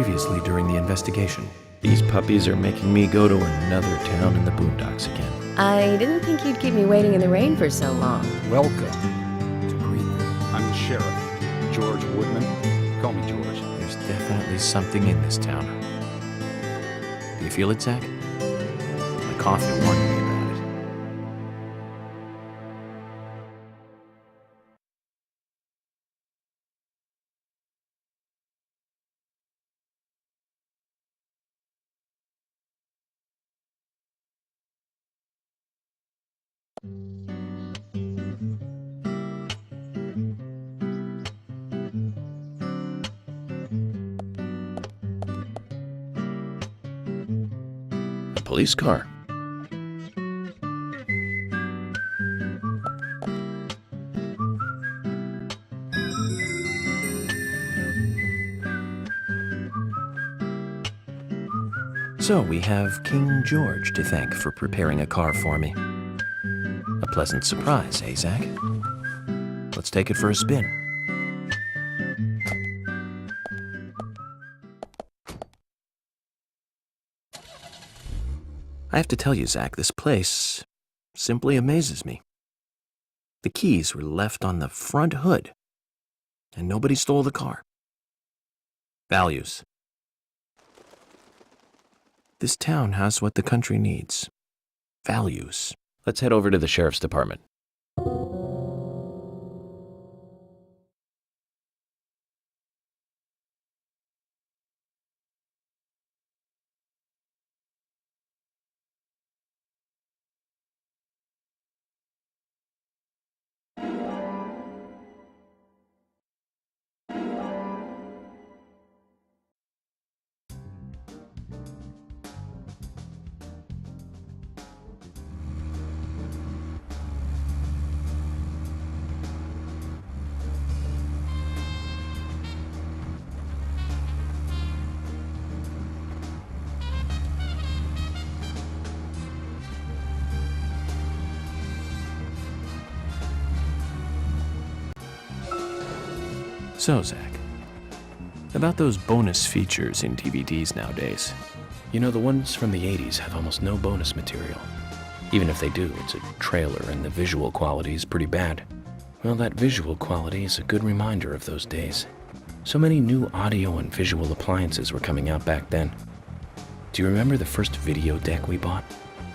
previously during the investigation. These puppies are making me go to another town in the boondocks again. I didn't think you'd keep me waiting in the rain for so long. Welcome to Greenville. I'm the sheriff, George Woodman. Call me George. There's definitely something in this town. Do you feel it, Zach? My coffee warned me about it. A police car. So we have King George to thank for preparing a car for me. A pleasant surprise, eh, Zach? Let's take it for a spin. I have to tell you, Zach, this place simply amazes me. The keys were left on the front hood, and nobody stole the car. Values. This town has what the country needs. Values. Let's head over to the sheriff's department. So, Zach, about those bonus features in DVDs nowadays. You know, the ones from the 80s have almost no bonus material. Even if they do, it's a trailer and the visual quality is pretty bad. Well, that visual quality is a good reminder of those days. So many new audio and visual appliances were coming out back then. Do you remember the first video deck we bought?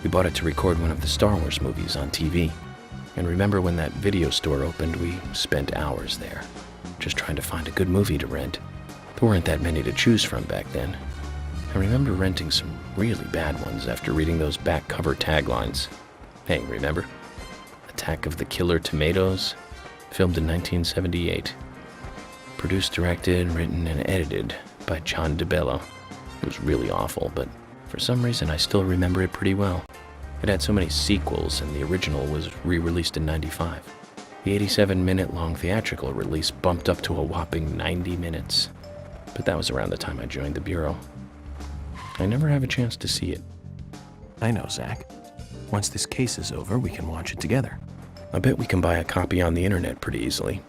We bought it to record one of the Star Wars movies on TV. And remember when that video store opened, we spent hours there, just trying to find a good movie to rent. There weren't that many to choose from back then. I remember renting some really bad ones after reading those back cover taglines. Hey, remember? Attack of the Killer Tomatoes, filmed in 1978. Produced, directed, written, and edited by John DeBello. It was really awful, but for some reason I still remember it pretty well. It had so many sequels, and the original was re-released in '95. The 87-minute long theatrical release bumped up to a whopping 90 minutes. But that was around the time I joined the Bureau. I never have a chance to see it. I know, Zach. Once this case is over, we can watch it together. I bet we can buy a copy on the internet pretty easily.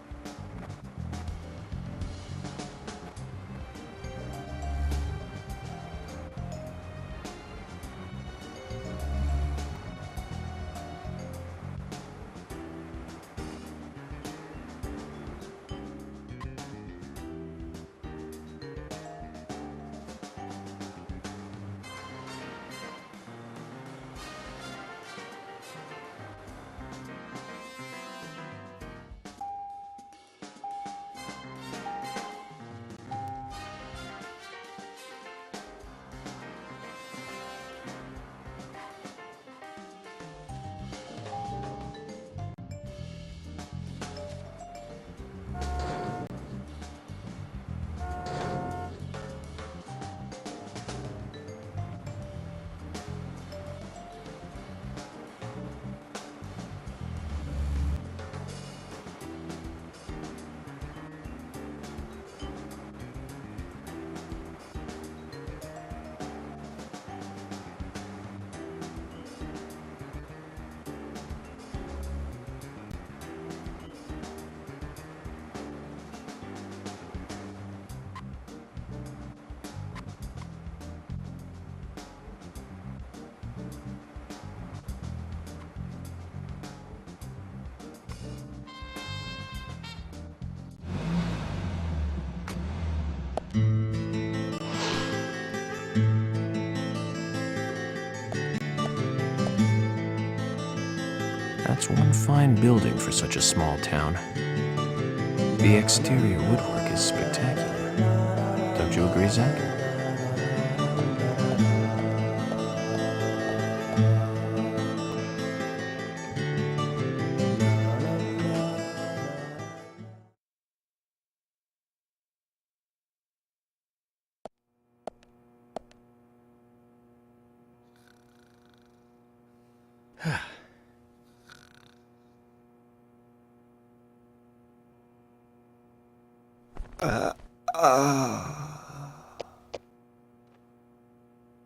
That's one fine building for such a small town. The exterior woodwork is spectacular. Don't you agree, Zach?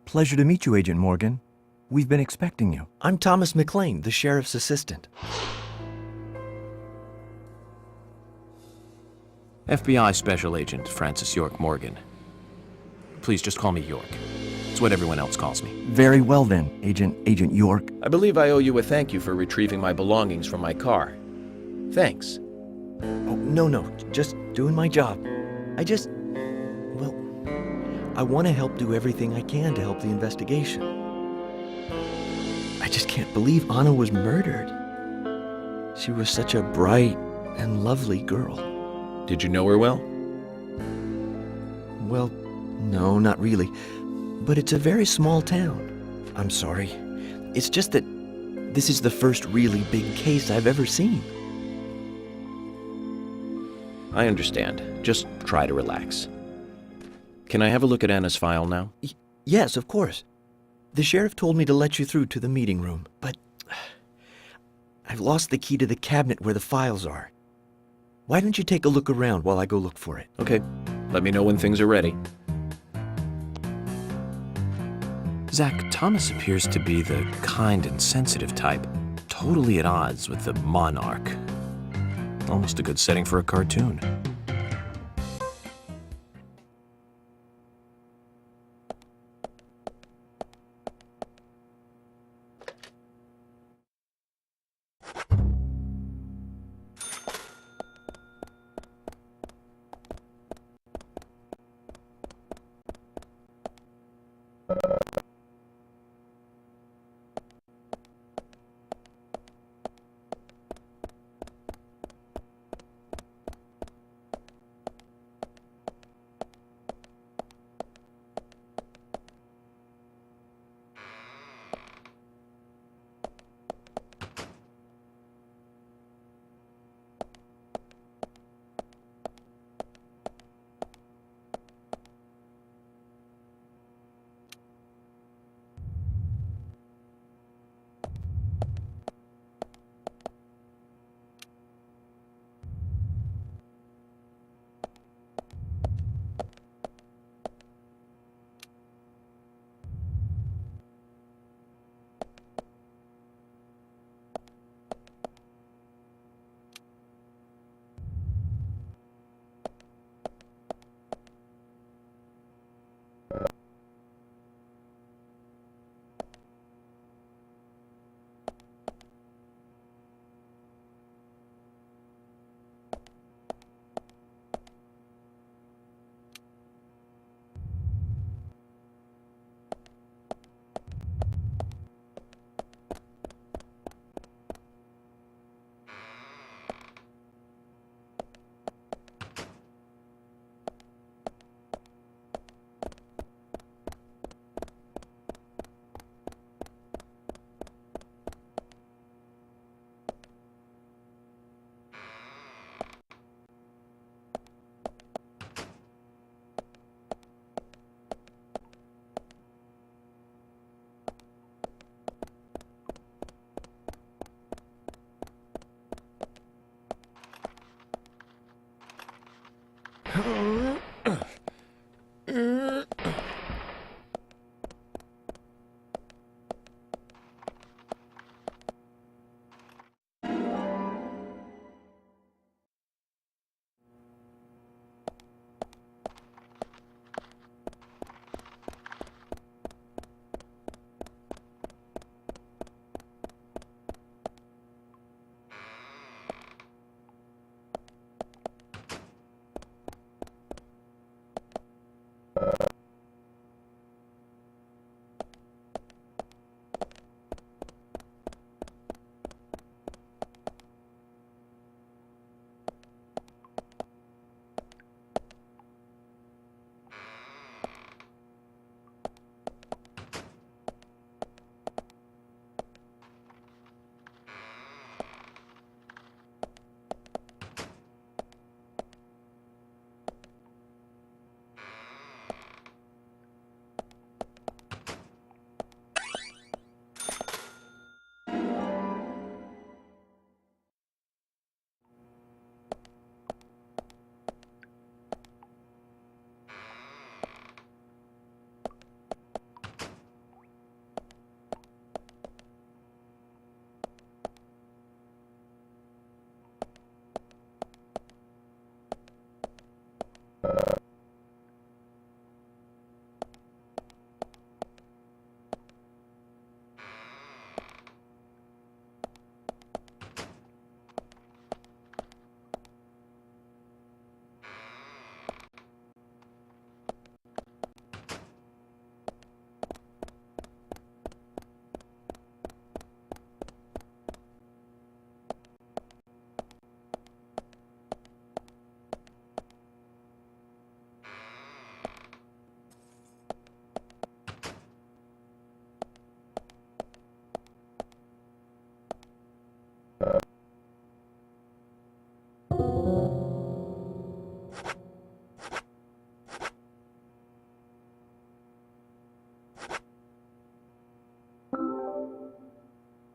Pleasure to meet you, Agent Morgan. We've been expecting you. I'm Thomas McLean, the sheriff's assistant. FBI Special Agent Francis York Morgan. Please just call me York. It's what everyone else calls me. Very well then, Agent York. I believe I owe you a thank you for retrieving my belongings from my car. Thanks. Oh, no, just doing my job. I want to help do everything I can to help the investigation. I just can't believe Anna was murdered. She was such a bright and lovely girl. Did you know her well? Well, no, not really. But it's a very small town. I'm sorry. It's just that this is the first really big case I've ever seen. I understand. Just try to relax. Can I have a look at Anna's file now? Yes, of course. The sheriff told me to let you through to the meeting room, but I've lost the key to the cabinet where the files are. Why don't you take a look around while I go look for it? Okay. Let me know when things are ready. Zach, Thomas appears to be the kind and sensitive type, totally at odds with the monarch. Almost a good setting for a cartoon.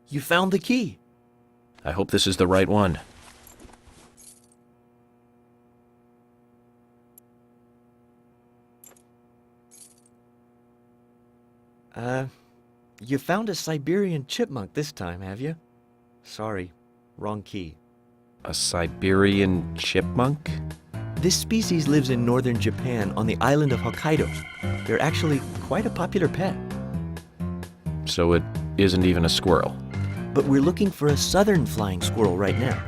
You found the key. I hope this is the right one. You found a Siberian chipmunk this time, have you? Sorry, wrong key. A Siberian chipmunk? This species lives in northern Japan on the island of Hokkaido. They're actually quite a popular pet. So it isn't even a squirrel. But we're looking for a southern flying squirrel right now.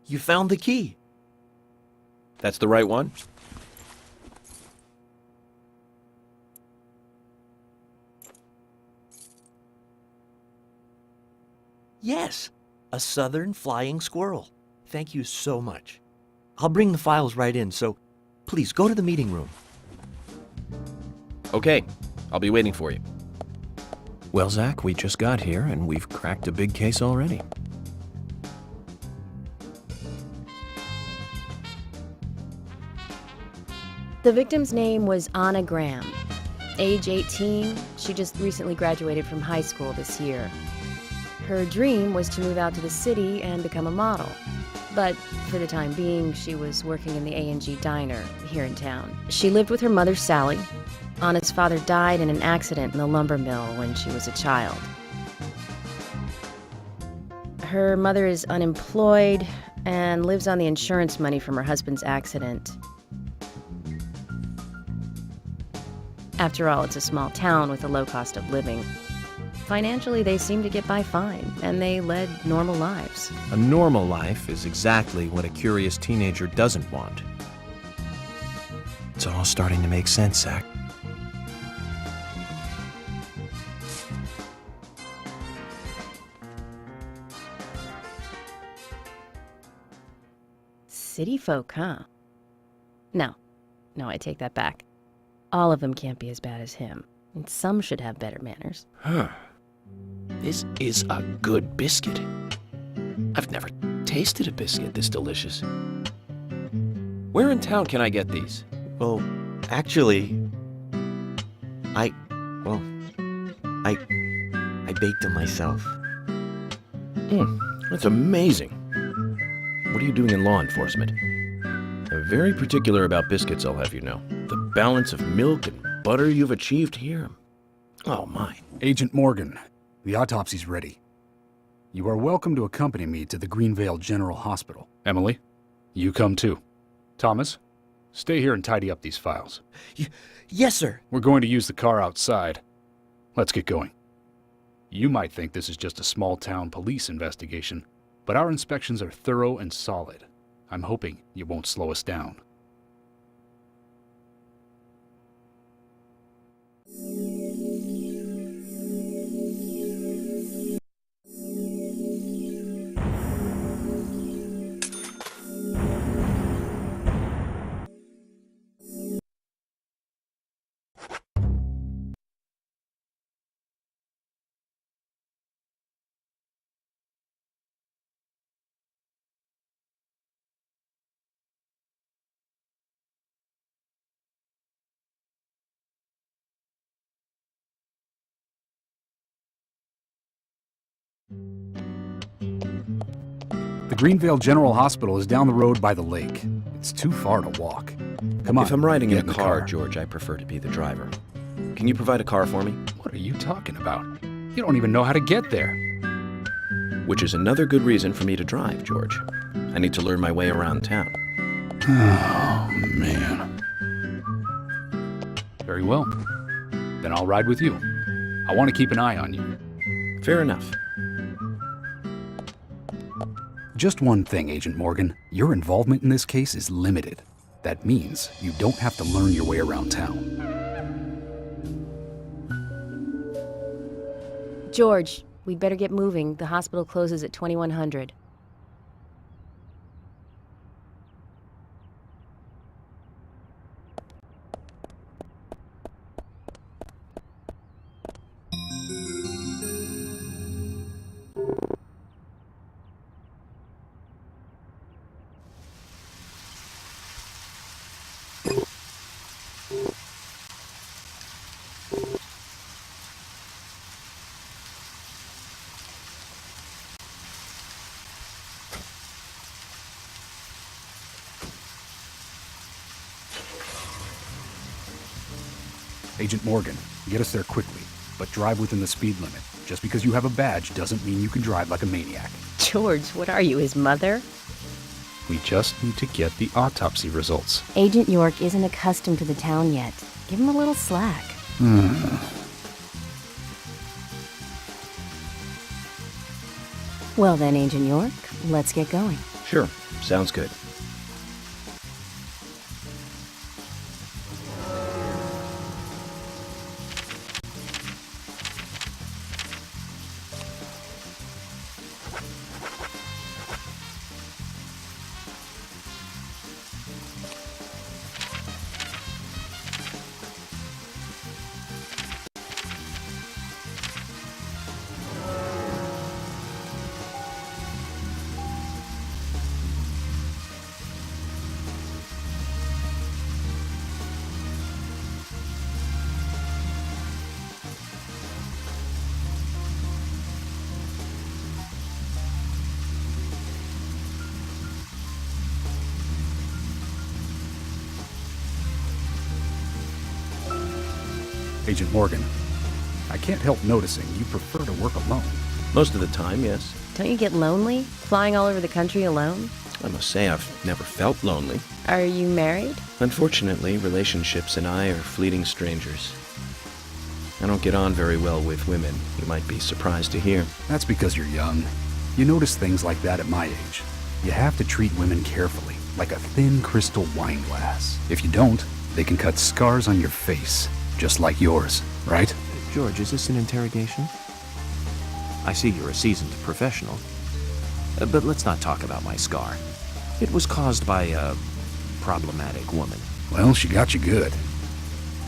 You found the key. That's the right one? Yes, a southern flying squirrel. Thank you so much. I'll bring the files right in, so please go to the meeting room. Okay, I'll be waiting for you. Well, Zach, we just got here and we've cracked a big case already. The victim's name was Anna Graham. Age 18, she just recently graduated from high school this year. Her dream was to move out to the city and become a model. But for the time being, she was working in the A&G diner here in town. She lived with her mother, Sally. Anna's father died in an accident in the lumber mill when she was a child. Her mother is unemployed and lives on the insurance money from her husband's accident. After all, it's a small town with a low cost of living. Financially, they seem to get by fine, and they led normal lives. A normal life is exactly what a curious teenager doesn't want. It's all starting to make sense, Zach. City folk, huh? No, I take that back. All of them can't be as bad as him, and some should have better manners. Huh. This is a good biscuit. I've never tasted a biscuit this delicious. Where in town can I get these? Well, actually, I baked them myself. That's amazing. What are you doing in law enforcement? I'm very particular about biscuits, I'll have you know. The balance of milk and butter you've achieved here. Oh, my. Agent Morgan, the autopsy's ready. You are welcome to accompany me to the Greenvale General Hospital. Emily, you come too. Thomas, stay here and tidy up these files. Yes, sir. We're going to use the car outside. Let's get going. You might think this is just a small-town police investigation, but our inspections are thorough and solid. I'm hoping you won't slow us down. The Greenvale General Hospital is down the road by the lake. It's too far to walk. Come on. If I'm riding in get a the car, George, I prefer to be the driver. Can you provide a car for me? What are you talking about? You don't even know how to get there. Which is another good reason for me to drive, George. I need to learn my way around town. Oh, man. Very well. Then I'll ride with you. I want to keep an eye on you. Fair enough. Just one thing, Agent Morgan. Your involvement in this case is limited. That means you don't have to learn your way around town. George, we'd better get moving. The hospital closes at 2100. Agent Morgan, get us there quickly, but drive within the speed limit. Just because you have a badge doesn't mean you can drive like a maniac. George, what are you, his mother? We just need to get the autopsy results. Agent York isn't accustomed to the town yet. Give him a little slack. Well then, Agent York, let's get going. Sure, sounds good. Agent Morgan, I can't help noticing you prefer to work alone. Most of the time, yes. Don't you get lonely, flying all over the country alone? I must say I've never felt lonely. Are you married? Unfortunately, relationships and I are fleeting strangers. I don't get on very well with women, you might be surprised to hear. That's because you're young. You notice things like that at my age. You have to treat women carefully, like a thin crystal wine glass. If you don't, they can cut scars on your face, just like yours, right? George, is this an interrogation? I see you're a seasoned professional. But let's not talk about my scar. It was caused by a problematic woman. Well, she got you good.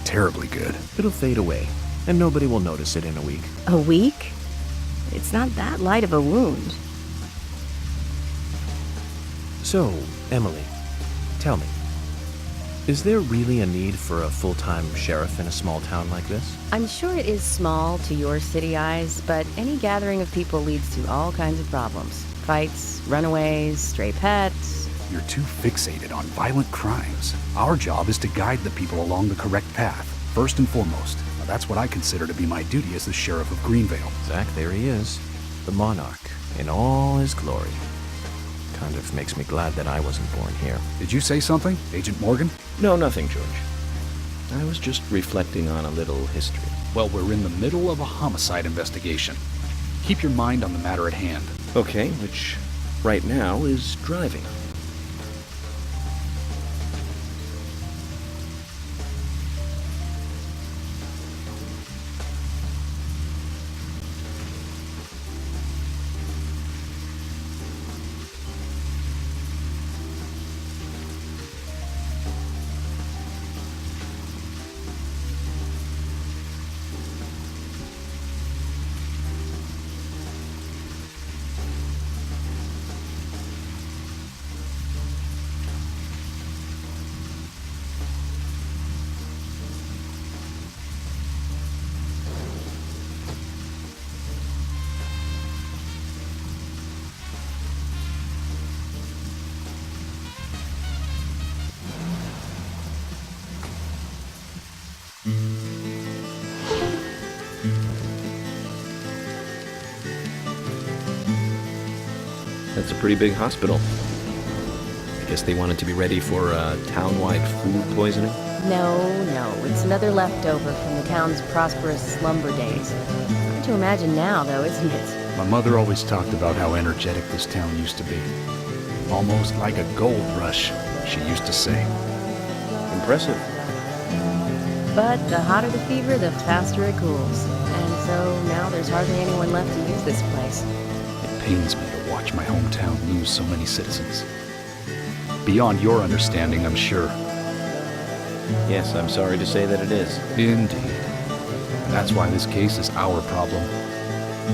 Terribly good. It'll fade away, and nobody will notice it in a week. A week? It's not that light of a wound. So, Emily, tell me, is there really a need for a full-time sheriff in a small town like this? I'm sure it is small to your city eyes, but any gathering of people leads to all kinds of problems. Fights, runaways, stray pets. You're too fixated on violent crimes. Our job is to guide the people along the correct path, first and foremost. Now, that's what I consider to be my duty as the sheriff of Greenvale. Zach, there he is. The monarch, in all his glory. Kind of makes me glad that I wasn't born here. Did you say something, Agent Morgan? No, nothing, George. I was just reflecting on a little history. Well, we're in the middle of a homicide investigation. Keep your mind on the matter at hand. Okay, which right now is driving. That's a pretty big hospital. I guess they wanted to be ready for town-wide food poisoning? No, it's another leftover from the town's prosperous slumber days. Hard to imagine now, though, isn't it? My mother always talked about how energetic this town used to be. Almost like a gold rush, she used to say. Impressive. But the hotter the fever, the faster it cools. And so now there's hardly anyone left to use this place. It pains me to watch my hometown lose so many citizens. Beyond your understanding, I'm sure. Yes, I'm sorry to say that it is. Indeed. That's why this case is our problem.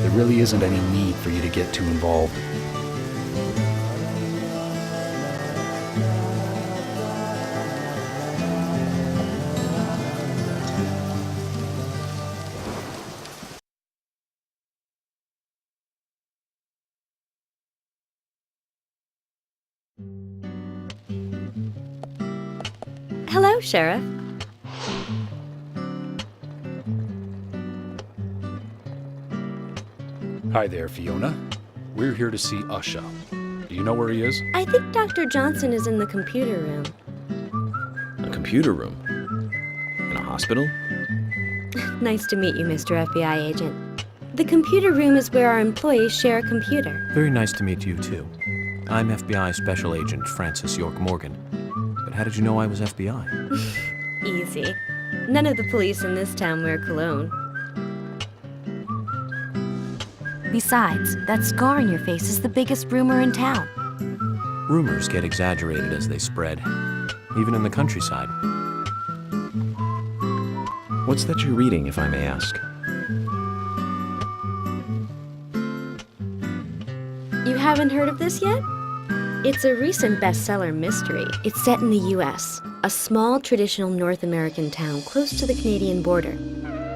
There really isn't any need for you to get too involved. Hello, Sheriff. Hi there, Fiona. We're here to see Usha. Do you know where he is? I think Dr. Johnson is in the computer room. A computer room? In a hospital? Nice to meet you, Mr. FBI agent. The computer room is where our employees share a computer. Very nice to meet you, too. I'm FBI Special Agent Francis York Morgan. But how did you know I was FBI? Easy. None of the police in this town wear cologne. Besides, that scar on your face is the biggest rumor in town. Rumors get exaggerated as they spread, even in the countryside. What's that you're reading, if I may ask? You haven't heard of this yet? It's a recent bestseller mystery. It's set in the U.S., a small traditional North American town close to the Canadian border.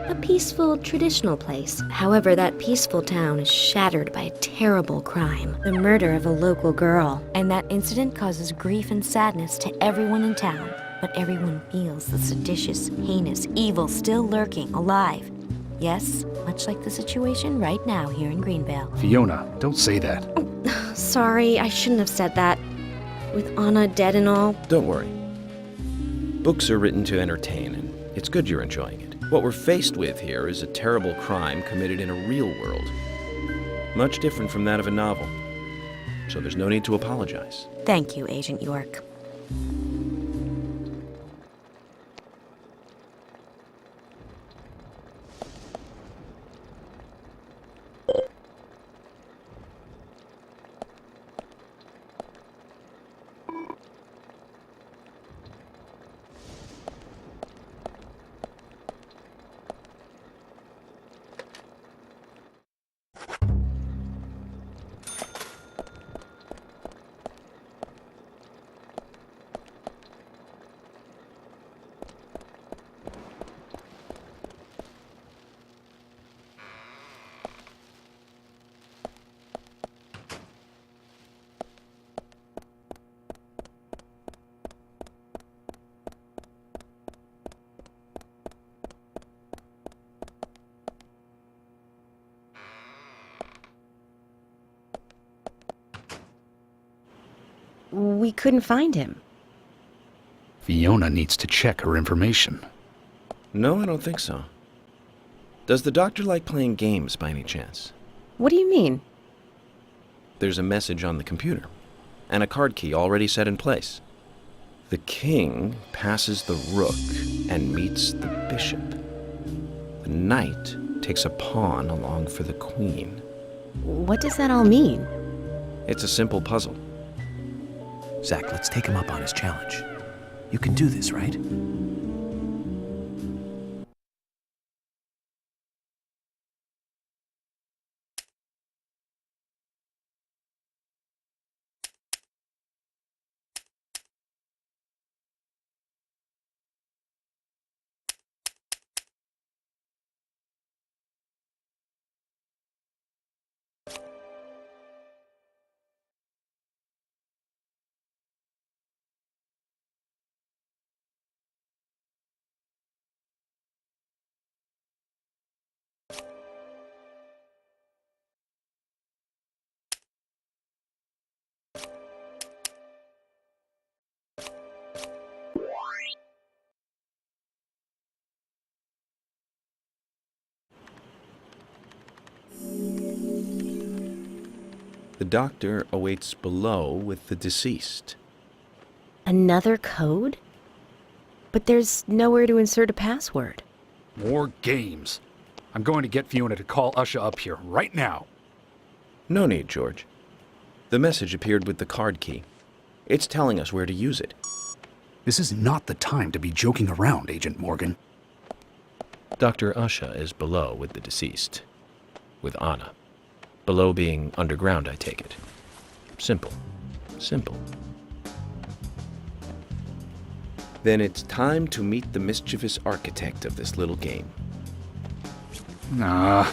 A peaceful, traditional place. However, that peaceful town is shattered by a terrible crime. The murder of a local girl. And that incident causes grief and sadness to everyone in town. But everyone feels the seditious, heinous evil still lurking, alive. Yes, much like the situation right now here in Greenvale. Fiona, don't say that. Sorry, I shouldn't have said that. With Anna dead and all. Don't worry. Books are written to entertain, and it's good you're enjoying it. What we're faced with here is a terrible crime committed in a real world. Much different from that of a novel. So there's no need to apologize. Thank you, Agent York. We couldn't find him. Fiona needs to check her information. No, I don't think so. Does the doctor like playing games by any chance? What do you mean? There's a message on the computer, and a card key already set in place. The king passes the rook and meets the bishop. The knight takes a pawn along for the queen. What does that all mean? It's a simple puzzle. Zach, let's take him up on his challenge. You can do this, right? The doctor awaits below with the deceased. Another code? But there's nowhere to insert a password. More games. I'm going to get Fiona to call Usha up here right now. No need, George. The message appeared with the card key. It's telling us where to use it. This is not the time to be joking around, Agent Morgan. Dr. Usha is below with the deceased. With Anna. Below being underground, I take it. Simple. Simple. Then it's time to meet the mischievous architect of this little game. Nah.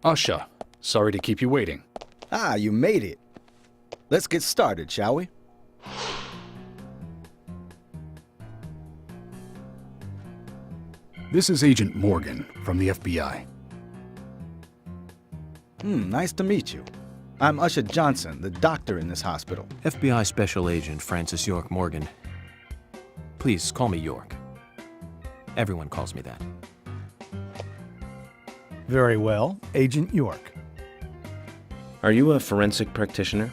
Usha, sorry to keep you waiting. Ah, you made it. Let's get started, shall we? This is Agent Morgan from the FBI. Nice to meet you. I'm Usha Johnson, the doctor in this hospital. FBI Special Agent Francis York Morgan. Please call me York. Everyone calls me that. Very well, Agent York. Are you a forensic practitioner?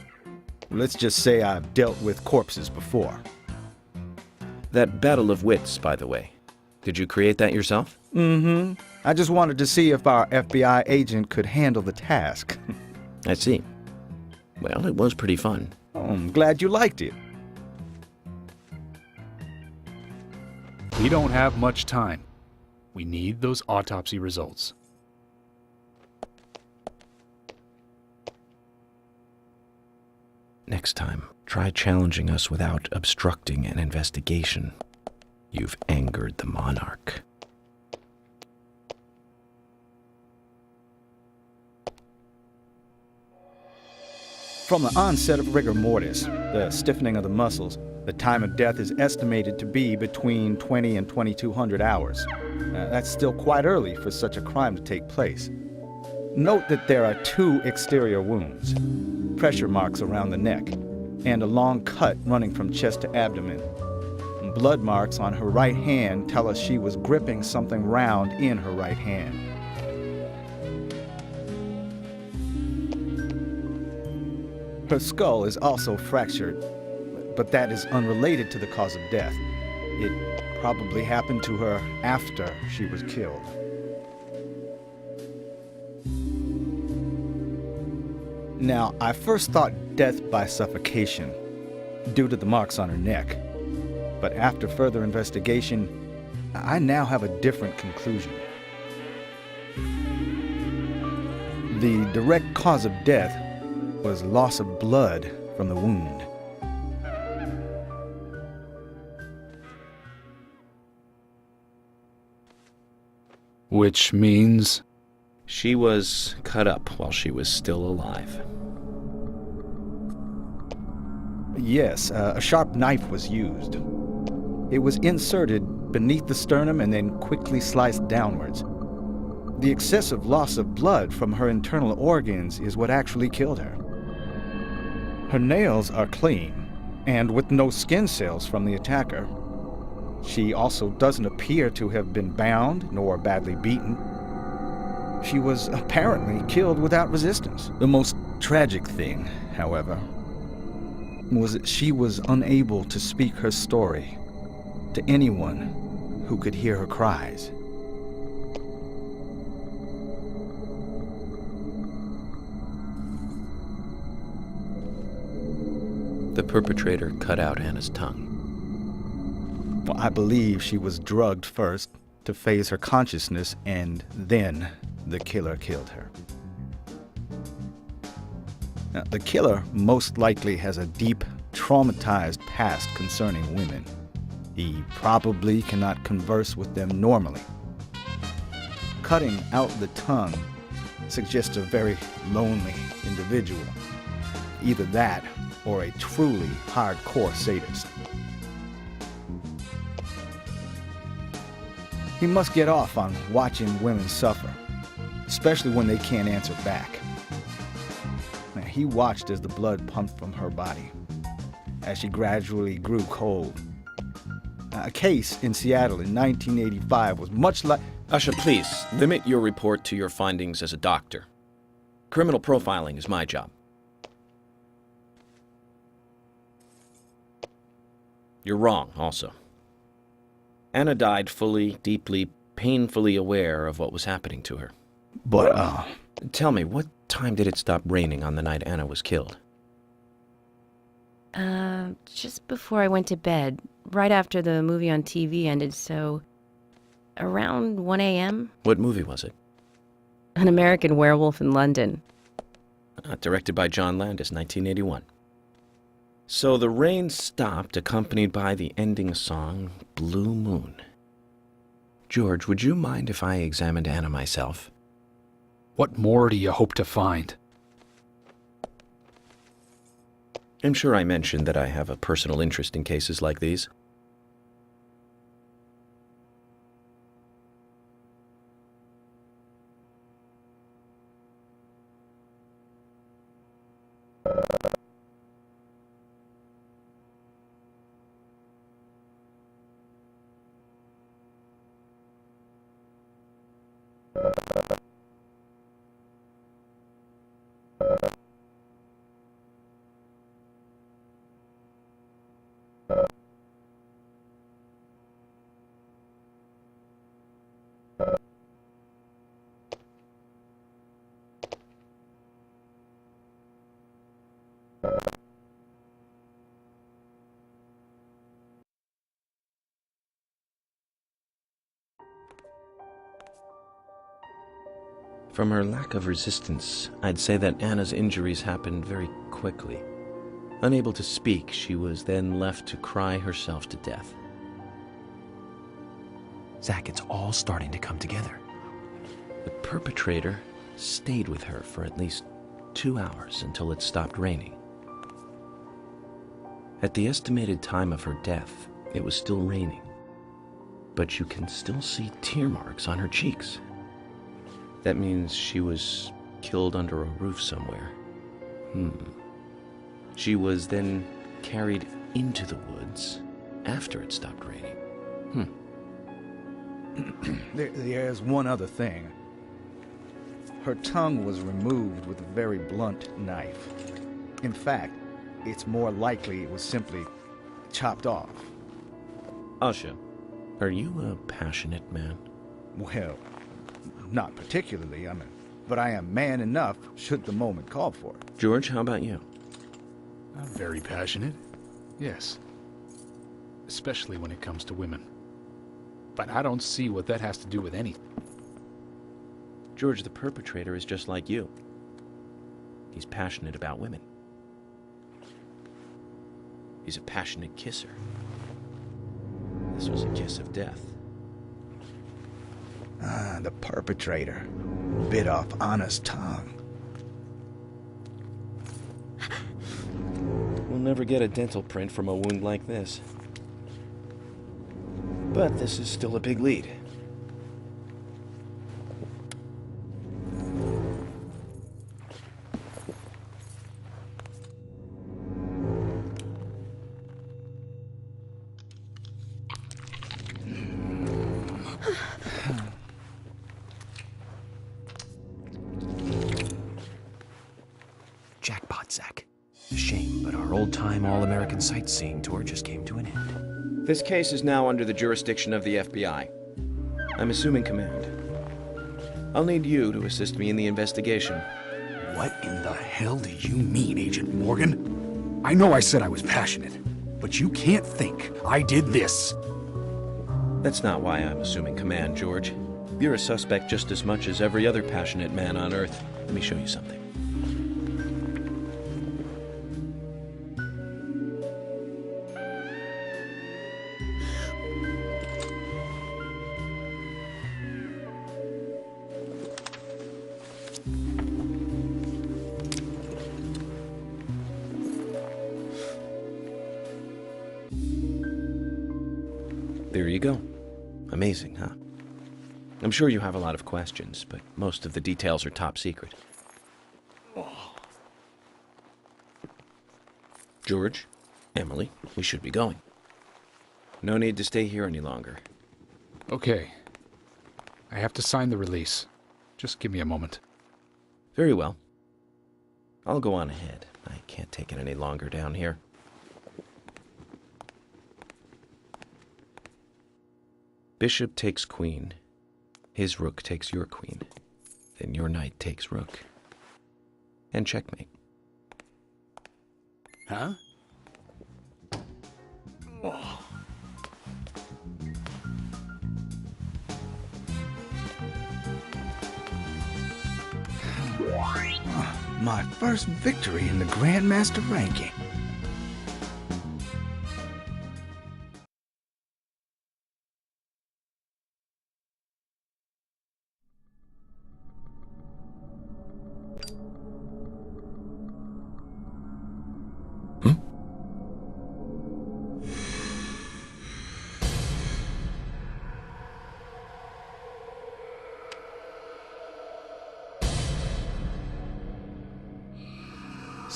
Let's just say I've dealt with corpses before. That battle of wits, by the way. Did you create that yourself? Mm-hmm. I just wanted to see if our FBI agent could handle the task. I see. Well, it was pretty fun. Oh, I'm glad you liked it. We don't have much time. We need those autopsy results. Next time, try challenging us without obstructing an investigation. You've angered the monarch. From the onset of rigor mortis, the stiffening of the muscles, the time of death is estimated to be between 20 and 2200 hours. That's still quite early for such a crime to take place. Note that there are 2 exterior wounds, pressure marks around the neck, and a long cut running from chest to abdomen. Blood marks on her right hand tell us she was gripping something round in her right hand. Her skull is also fractured, but that is unrelated to the cause of death. It probably happened to her after she was killed. Now, I first thought death by suffocation, due to the marks on her neck. But after further investigation, I now have a different conclusion. The direct cause of death was loss of blood from the wound. Which means... She was cut up while she was still alive. Yes, a sharp knife was used. It was inserted beneath the sternum and then quickly sliced downwards. The excessive loss of blood from her internal organs is what actually killed her. Her nails are clean, and with no skin cells from the attacker. She also doesn't appear to have been bound nor badly beaten. She was apparently killed without resistance. The most tragic thing, however, was that she was unable to speak her story to anyone who could hear her cries. The perpetrator cut out Anna's tongue. Well, I believe she was drugged first to phase her consciousness, and then the killer killed her. Now, the killer most likely has a deep, traumatized past concerning women. He probably cannot converse with them normally. Cutting out the tongue suggests a very lonely individual. Either that or a truly hardcore sadist. He must get off on watching women suffer, especially when they can't answer back. Now, he watched as the blood pumped from her body, as she gradually grew cold. A case in Seattle in 1985 was much like... Usha, please, limit your report to your findings as a doctor. Criminal profiling is my job. You're wrong, also. Anna died fully, deeply, painfully aware of what was happening to her. But, Tell me, what time did it stop raining on the night Anna was killed? Just before I went to bed, right after the movie on TV ended, so around 1 a.m. What movie was it? An American Werewolf in London. Directed by John Landis, 1981. So the rain stopped, accompanied by the ending song, Blue Moon. George, would you mind if I examined Anna myself? What more do you hope to find? I'm sure I mentioned that I have a personal interest in cases like these. From her lack of resistance, I'd say that Anna's injuries happened very quickly. Unable to speak, she was then left to cry herself to death. Zach, it's all starting to come together. The perpetrator stayed with her for at least 2 hours until it stopped raining. At the estimated time of her death, it was still raining, but you can still see tear marks on her cheeks. That means she was killed under a roof somewhere. She was then carried into the woods after it stopped raining. There's one other thing. Her tongue was removed with a very blunt knife. In fact, it's more likely it was simply chopped off. Asha, are you a passionate man? Well, not particularly, but I am man enough should the moment call for it. George, how about you? I'm very passionate. Yes. Especially when it comes to women. But I don't see what that has to do with anything. George, the perpetrator is just like you. He's passionate about women. He's a passionate kisser. This was a kiss of death. The perpetrator bit off Anna's tongue. We'll never get a dental print from a wound like this. But this is still a big lead. Jackpot, Zach. A shame, but our old-time all-American sightseeing tour just came to an end. This case is now under the jurisdiction of the FBI. I'm assuming command. I'll need you to assist me in the investigation. What in the hell do you mean, Agent Morgan? I know I said I was passionate, but you can't think I did this. That's not why I'm assuming command, George. You're a suspect just as much as every other passionate man on Earth. Let me show you something. There you go. Amazing, huh? I'm sure you have a lot of questions, but most of the details are top secret. George, Emily, we should be going. No need to stay here any longer. Okay. I have to sign the release. Just give me a moment. Very well. I'll go on ahead. I can't take it any longer down here. Bishop takes queen. His rook takes your queen. Then your knight takes rook. And checkmate. Huh? My first victory in the Grandmaster ranking.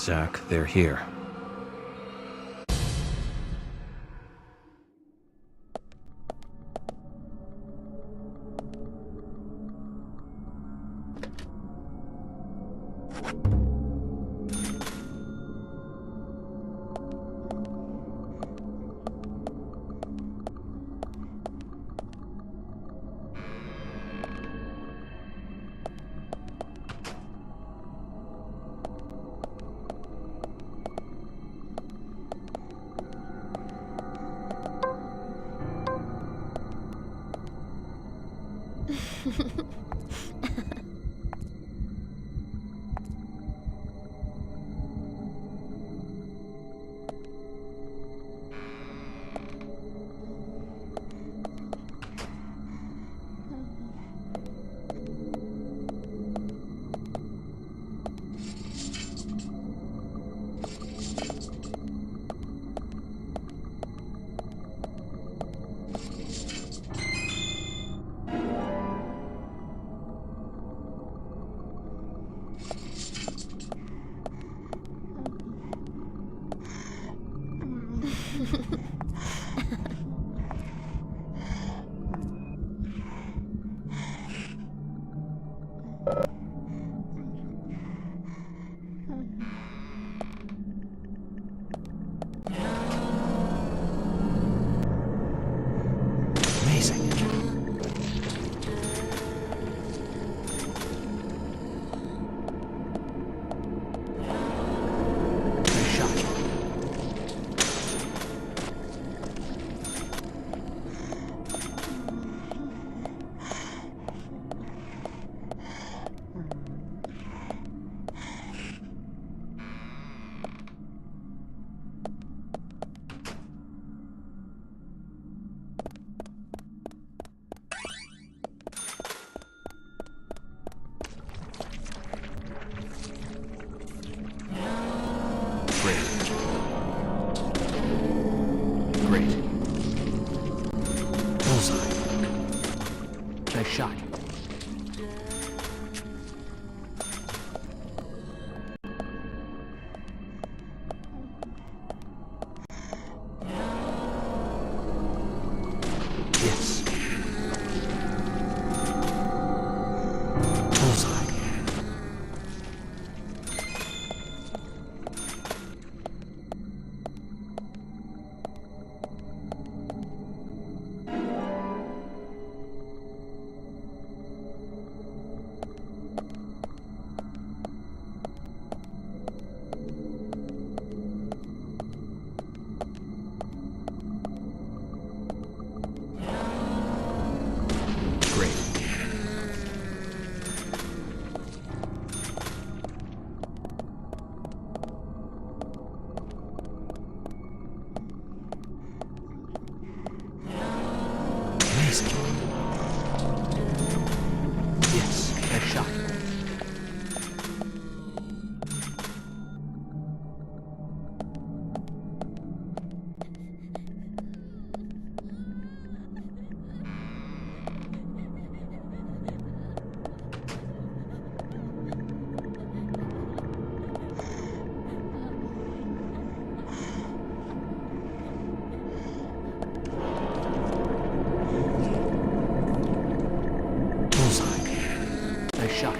Zach, they're here. Amazing. Nice shot. Great. Bullseye. Nice shot. Yes. Bullseye. Great. Amazing. Yes, nice shot. Bullseye. Nice shot.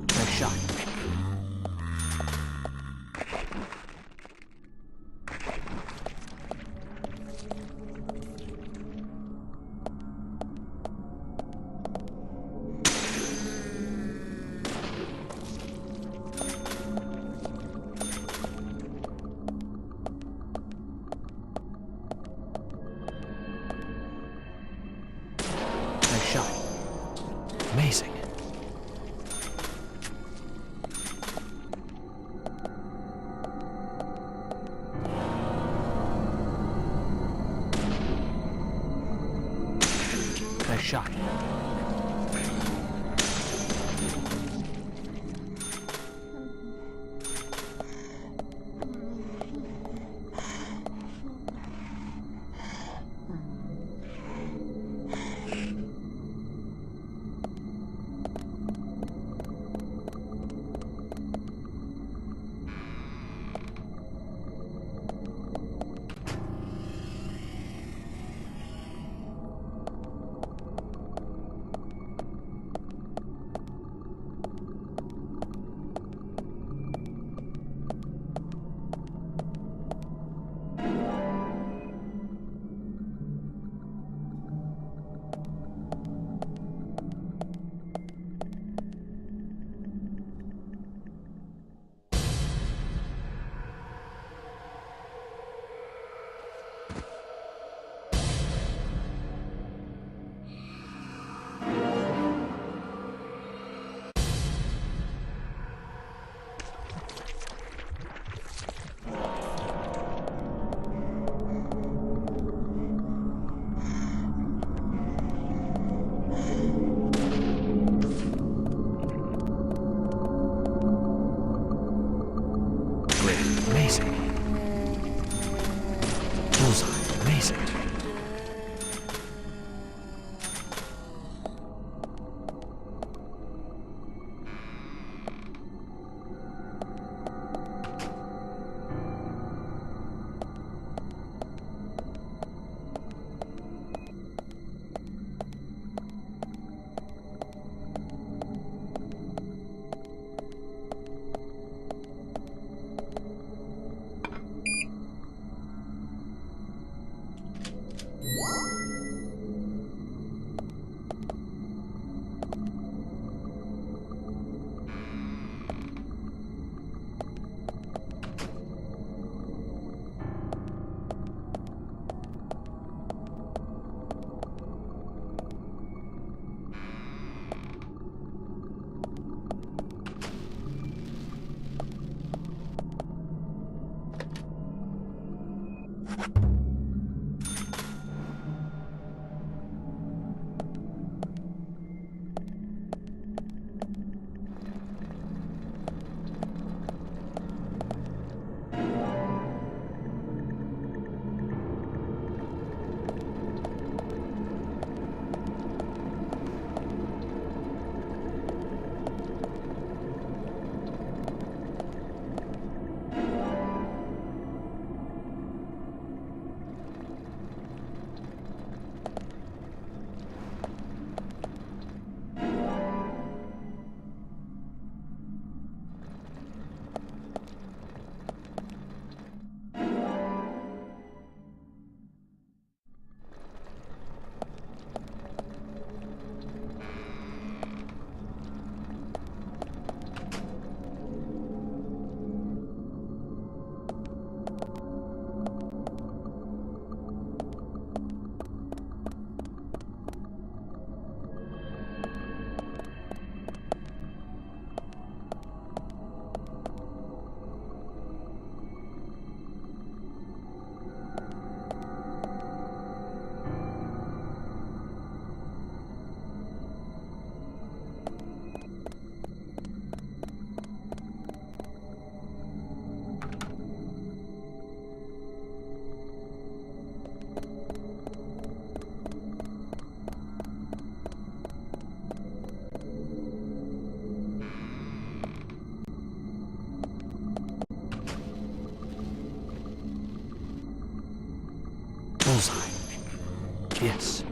Nice shot. Nice shot. Amazing. Nice shot. Amazing. Bullseye. Yes.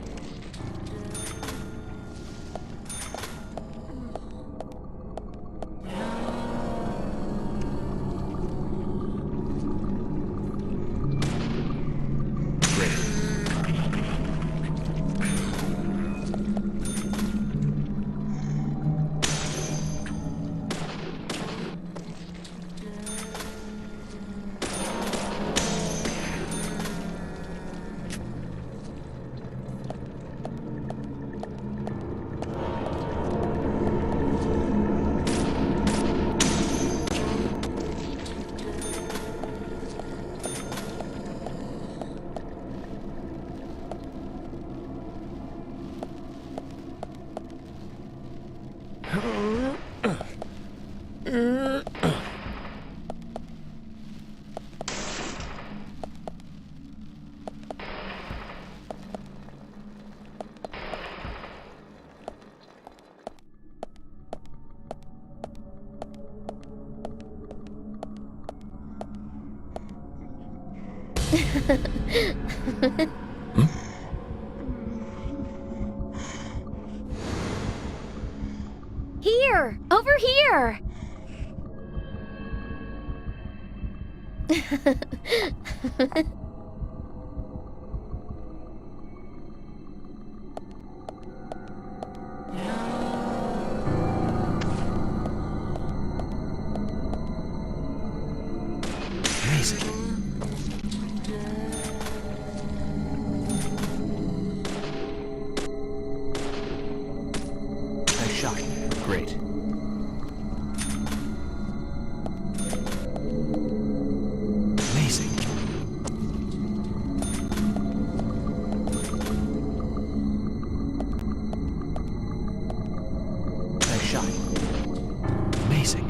Here! Over here! Amazing. Nice shot. Great. Amazing. Nice shot. Amazing.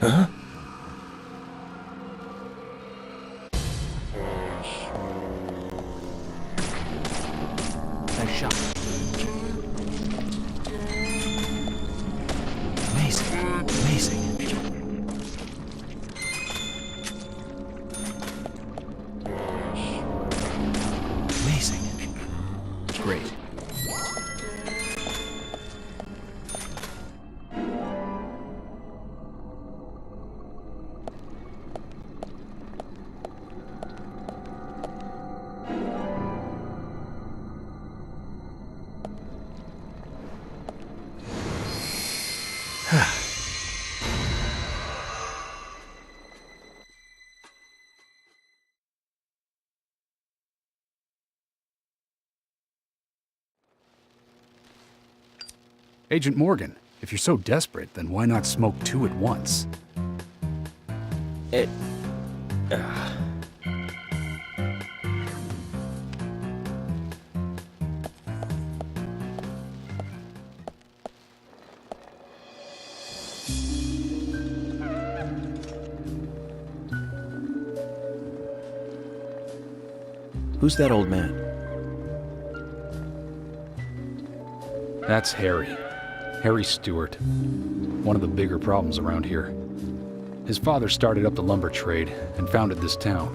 Huh? Nice shot. Amazing. Amazing. Amazing. Great. Agent Morgan, if you're so desperate, then why not smoke two at once? It... Who's that old man? That's Harry. Harry Stewart. One of the bigger problems around here. His father started up the lumber trade and founded this town.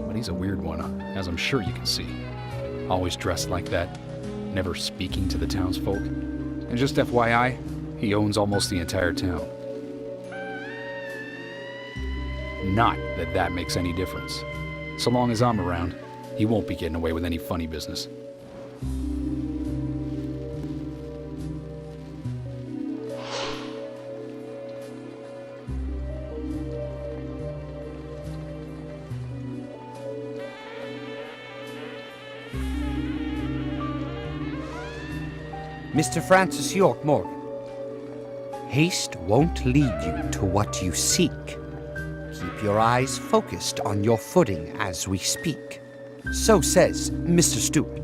But he's a weird one, as I'm sure you can see. Always dressed like that, never speaking to the townsfolk. And just FYI, he owns almost the entire town. Not that that makes any difference. So long as I'm around, he won't be getting away with any funny business. Mr. Francis York Morgan, haste won't lead you to what you seek. Keep your eyes focused on your footing as we speak. So says Mr. Stewart.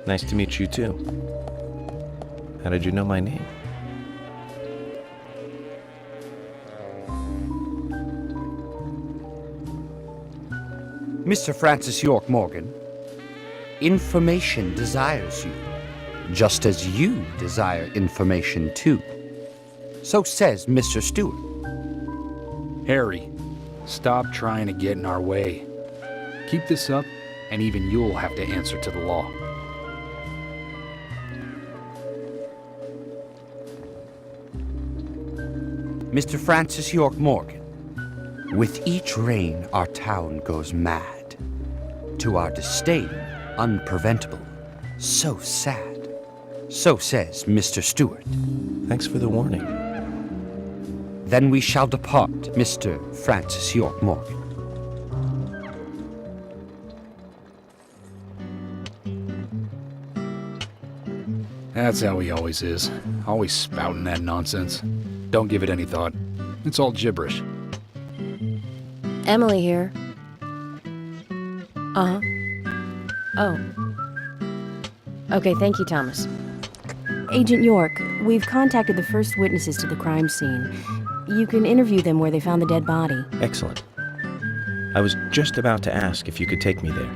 Nice to meet you, too. How did you know my name? Mr. Francis York Morgan, information desires you, just as you desire information too. So says Mr. Stewart. Harry, stop trying to get in our way. Keep this up, and even you'll have to answer to the law. Mr. Francis York Morgan, with each rain our town goes mad. To our disdain, unpreventable, so sad. So says Mr. Stewart. Thanks for the warning. Then we shall depart, Mr. Francis York Morgan. That's how he always is. Always spouting that nonsense. Don't give it any thought. It's all gibberish. Emily here. Uh-huh. Oh. Okay, thank you, Thomas. Agent York, we've contacted the first witnesses to the crime scene. You can interview them where they found the dead body. Excellent. I was just about to ask if you could take me there.